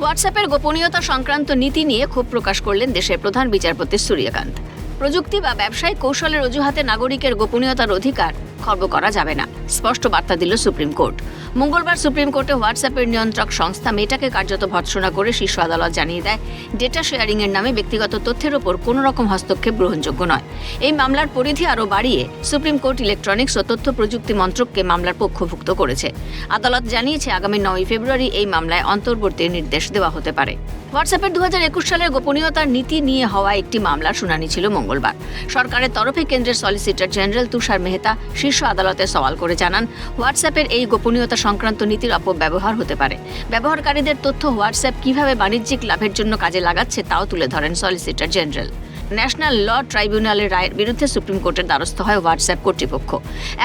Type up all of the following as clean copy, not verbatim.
হোয়াটসঅ্যাপের গোপনীয়তা সংক্রান্ত নীতি নিয়ে ক্ষোভ প্রকাশ করলেন দেশের প্রধান বিচারপতি সূর্যকান্ত। প্রযুক্তি বা ব্যবসায়িক কৌশলের অজুহাতে নাগরিকের গোপনীয়তার অধিকার খর্ব করা যাবে না, স্পষ্ট বার্তা দিল সুপ্রিম কোর্ট। মঙ্গলবার সুপ্রিম কোর্টে হোয়াটসঅ্যাপের নিয়ন্ত্রক সংস্থা মেটাকে কার্যত ভর্ৎসনা করে শীর্ষ আদালত জানিয়ে দেয়, ডেটা শেয়ারিং এর নামে ব্যক্তিগত তথ্যের ওপর কোনো রকম হস্তক্ষেপ গ্রহণযোগ্য নয়। এই মামলার পরিধি আরও বাড়িয়ে সুপ্রিম কোর্ট ইলেকট্রনিক্স ও তথ্য প্রযুক্তি মন্ত্রককে মামলার পক্ষভুক্ত করেছে। আদালত জানিয়েছে, আগামী 9 ফেব্রুয়ারি এই মামলায় অন্তর্বর্তীর নির্দেশ দেওয়া হতে পারে। হোয়াটসঅ্যাপের 2021 সালের গোপনীয়তার নীতি নিয়ে হওয়া একটি মামলার শুনানি ছিল মঙ্গলবার। সরকারের তরফে কেন্দ্রের সলিসিটর জেনারেল তুষার মেহতা শীর্ষ আদালতে সওয়াল করে জানান, হোয়াটসঅ্যাপের এই গোপনীয়তা সংক্রান্ত নীতির অপব্যবহার হতে পারে। ব্যবহারকারীদের তথ্য হোয়াটসঅ্যাপ কিভাবে বাণিজ্যিক লাভের জন্য কাজে লাগাচ্ছে তাও তুলে ধরেন সলিসিটর জেনারেল। ন্যাশনাল ল ট্রাইব্যুনালের রায়ের বিরুদ্ধে সুপ্রিম কোর্টের দ্বারস্থ হয় হোয়াটসঅ্যাপ কর্তৃপক্ষ।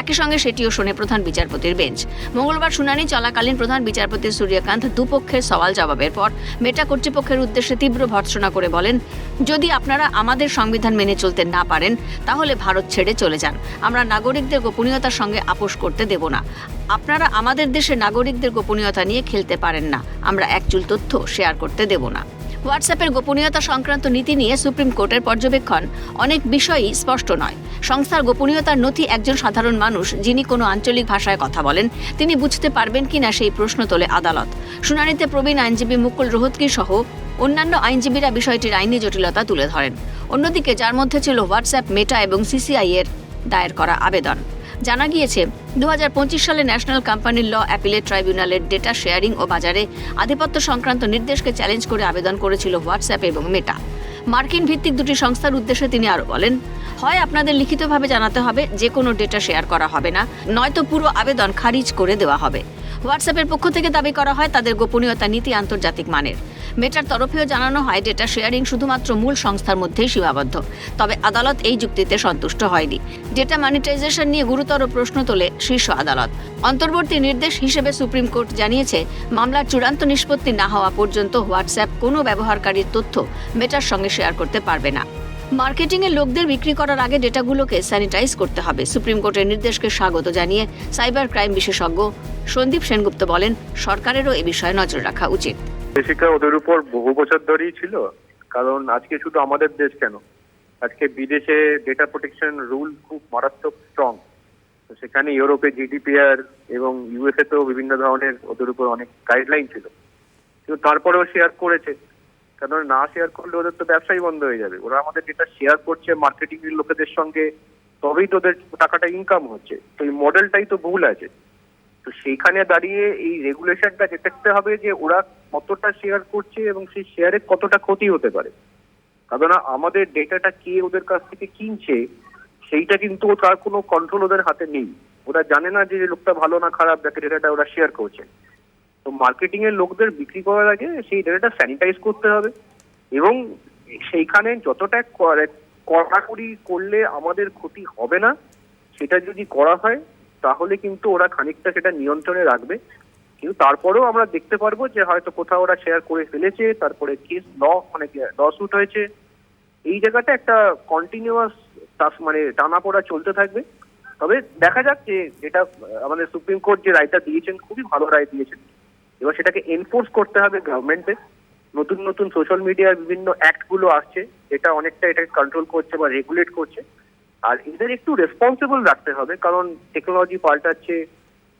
একই সঙ্গে সেটিও শোনে প্রধান বিচারপতির বেঞ্চ। মঙ্গলবার শুনানি চলাকালীন প্রধান বিচারপতি সূর্যকান্ত দুপক্ষের সওয়াল জবাবের পর মেটা কর্তৃপক্ষের উদ্দেশ্যে তীব্র ভর্ৎসনা করে বলেন, যদি আপনারা আমাদের সংবিধান মেনে চলতে না পারেন তাহলে ভারত ছেড়ে চলে যান। আমরা নাগরিকদের গোপনীয়তার সঙ্গে আপোষ করতে দেব না। আপনারা আমাদের দেশে নাগরিকদের গোপনীয়তা নিয়ে খেলতে পারেন না। আমরা একচুল তথ্য শেয়ার করতে দেব না। হোয়াটসঅ্যাপের গোপনীয়তা সংক্রান্ত নীতি নিয়ে সুপ্রিম কোর্টের পর্যবেক্ষণ, অনেক বিষয়ই স্পষ্ট নয়। সংস্থার গোপনীয়তার নথি একজন সাধারণ মানুষ যিনি কোনো আঞ্চলিক ভাষায় কথা বলেন তিনি বুঝতে পারবেন কিনা সেই প্রশ্ন তোলে আদালত। শুনানিতে প্রবীণ আইনজীবী মুকুল রোহতগি সহ অন্যান্য আইনজীবীরা বিষয়টির আইনি জটিলতা তুলে ধরেন। অন্যদিকে যার মধ্যে ছিল হোয়াটসঅ্যাপ, মেটা এবং সিসিআই এর দায়ের করা আবেদন। জানা গিয়েছে, 2025 সালে ন্যাশনাল কোম্পানি ল অ্যাপিলেট ট্রাইব্যুনালের ডেটা শেয়ারিং ও বাজারে আধিপত্য সংক্রান্ত নির্দেশকে চ্যালেঞ্জ করে আবেদন করেছিল হোয়াটসঅ্যাপ এবং মেটা। মার্কিন ভিত্তিক দুটি সংস্থার উদ্দেশ্যে তিনি আরও বলেন, হয় আপনাদের লিখিতভাবে জানাতে হবে যে কোনো ডেটা শেয়ার করা হবে না, নয়তো পুরো আবেদন খারিজ করে দেওয়া হবে। হোয়াটসঅ্যাপের পক্ষ থেকে দাবি করা হয় তাদের গোপনীয়তা নীতি আন্তর্জাতিক মানের। মেটার তরফেও জানানো হয় ডেটা শেয়ারিং শুধুমাত্র মূল সংস্থার মধ্যেই সীমাবদ্ধ। তবে আদালত এই যুক্তিতে সন্তুষ্ট হয়নি। ডেটা মনিটাইজেশন নিয়ে গুরুতর প্রশ্ন তোলে শীর্ষ আদালত। অন্তর্বর্তী নির্দেশ হিসেবে সুপ্রিম কোর্ট জানিয়েছে, মামলার চূড়ান্ত নিষ্পত্তি না হওয়া পর্যন্ত হোয়াটসঅ্যাপ কোনো ব্যবহারকারীর তথ্য মেটার সঙ্গে শেয়ার করতে পারবে না। মার্কেটিংয়ের লোকদের বিক্রি করার আগে ডেটাগুলোকে স্যানিটাইজ করতে হবে। সুপ্রিম কোর্টের নির্দেশকে স্বাগত জানিয়ে সাইবার ক্রাইম বিশেষজ্ঞ সন্দীপ সেনগুপ্ত বলেন, সরকারেরও এ বিষয়ে নজর রাখা উচিত। শিক্ষা ওদের উপর বহু বছর ধরেই ছিল, কারণ আজকে শুধু আমাদের দেশ কেন, আজকে বিদেশে ডেটা প্রোটেকশন রুল খুব মারাত্মক স্ট্রং। তো সেখানে ইউরোপে জিডিপিআর এবং ইউএসএ তেও বিভিন্ন ধরনের ওদের উপর অনেক গাইডলাইন ছিল, কিন্তু তারপরেও শেয়ার করেছে। কারণ না শেয়ার করলে ওদের তো ব্যবসাই বন্ধ হয়ে যাবে। ওরা আমাদের ডেটা শেয়ার করছে মার্কেটিং এর লোকেদের সঙ্গে, তবেই তো ওদের টাকাটা ইনকাম হচ্ছে। তো এই মডেলটাই তো ভুল আছে। তো সেইখানে দাঁড়িয়ে এই রেগুলেশনটা দেখতে হবে যে ওরা কতটা শেয়ার করছে এবং সেই শেয়ারে কতটা ক্ষতি হতে পারে। কারণ আমাদের ডেটাটা কে ওদের কাছ থেকে কিনছে সেইটা কিন্তু তার কোনো কন্ট্রোল ওদের হাতে নেই। ওরা জানে না যে লোকটা ভালো না খারাপ, যাকে ডেটাটা ওরা শেয়ার করছে। তো মার্কেটিং এর লোকদের বিক্রি করার আগে সেই ডেটাটা স্যানিটাইজ করতে হবে এবং সেইখানে যতটা কড়াকড়ি করলে আমাদের ক্ষতি হবে না সেটা যদি করা হয় তাহলে কিন্তু ওরা খানিকটা সেটা নিয়ন্ত্রণে রাখবে। কিন্তু তারপরেও আমরা দেখতে পারবো যে হয়তো কোথাও ওরা শেয়ার করে ফেলেছে, তারপরে কেস লসুট হয়েছে। এই জায়গাটা একটা কন্টিনিউয়াস টানাপোড়া চলতে থাকবে। তবে দেখা যাক যে এটা আমাদের সুপ্রিম কোর্ট যে রায়টা দিয়েছেন খুবই ভালো রায় দিয়েছেন। এবার সেটাকে এনফোর্স করতে হবে গভর্নমেন্টের। নতুন নতুন সোশ্যাল মিডিয়ার বিভিন্ন অ্যাক্ট গুলো আসছে, এটা অনেকটা এটাকে কন্ট্রোল করছে বা রেগুলেট করছে। আর এদের একটু রেসপন্সিবল রাখতে হবে, কারণ টেকনোলজি পাল্টাচ্ছে,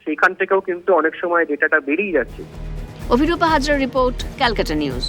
সেইখান থেকেও কিন্তু অনেক সময় ডেটাটা বেরিয়ে যাচ্ছে। অভিরূপা হাজরার রিপোর্ট, ক্যালকাটা নিউজ।